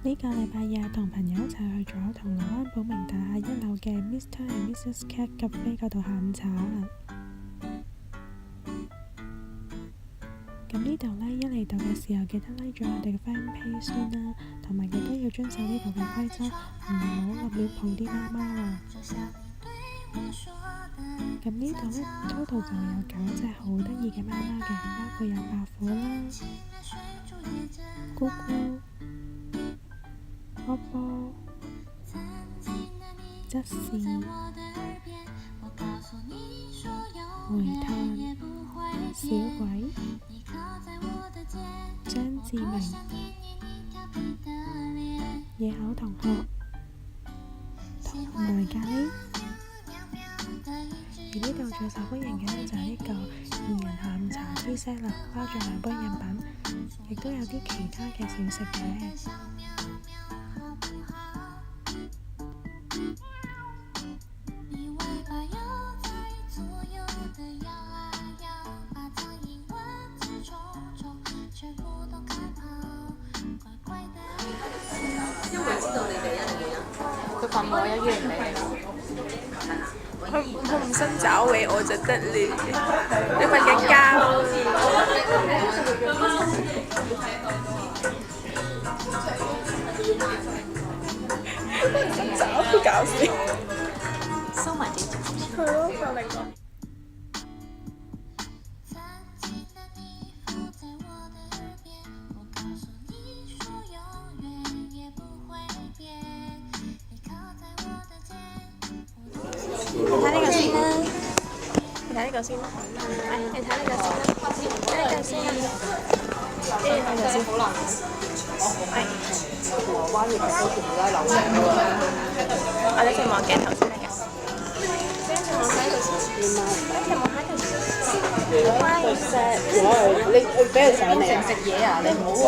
呢個禮拜日同朋友一齊去咗銅鑼灣寶明大廈1樓嘅 Mr. and Mrs. Cat Cafe 嗰度下午茶。咁呢度呢，一嚟到嘅時候記得 like 咗我哋嘅 fan page 先啦，同埋記得要遵守呢度嘅規則，唔好立亂抱啲貓貓啊。咁呢度呢 total 就有9隻好得意嘅貓貓嘅，包括有白虎啦、咕咕、波波、則士、煤炭、小鬼、張志明、野口同學同埋咖喱。而呢度最受歡迎嘅呢，就係呢個2人下午茶 tea set 啦，包咗2杯飲品，亦都有啲其他嘅小食嘅。因為知道你哋一樣，佢問我一樣你。佢唔想找回我就得了，你瞓緊覺。好搞笑。收埋啲。係咯，就嚟講。你睇呢個先啦，你睇呢個先啦。你睇呢個先啦，睇呢個先啦，呢個先。好難。銅鑼灣嘅收條拉樓上㗎喎。我哋先望鏡頭先得㗎。我喺度先啦。一齊望喺度先。喺度 set 咗，你俾佢上嚟啊！食嘢啊！你唔好喎。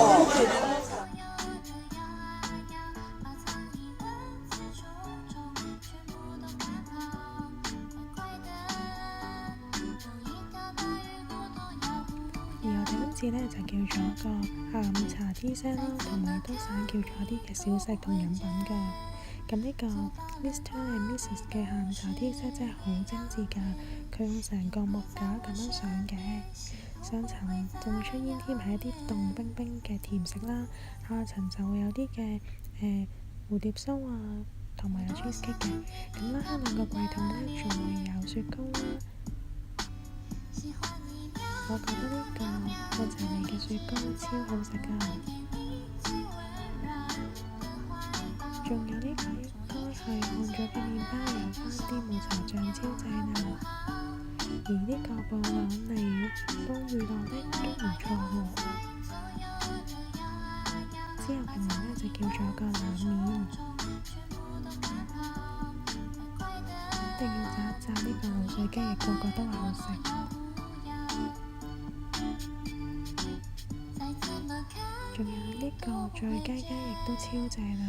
而我哋今次呢，就叫咗個下午茶 tea set 啦，同埋都想叫咗啲嘅小食同飲品㗎。咁呢個 Mr. and Mrs. 嘅下午茶 tea set 真係好精緻㗎，佢用成個木架咁樣上嘅，上層仲會出煙添，係一啲凍冰冰嘅甜食啦，下層就會有啲嘅蝴蝶酥啊，同埋有 cheesecake 嘅。咁啦，兩個櫃筒呢，仲會有雪糕啦。我覺得呢個抹茶味嘅雪糕超好食㗎，仲有呢個應該係換咗嘅麵包，有翻啲抹茶醬，超正啊！而呢個布朗尼煲乳酪呢都唔錯喎。之後平時呢就叫咗個冷麵，一定要炸一炸呢個滷水雞翼，個個都話好食。仲有呢個醉雞雞翼都超正啊！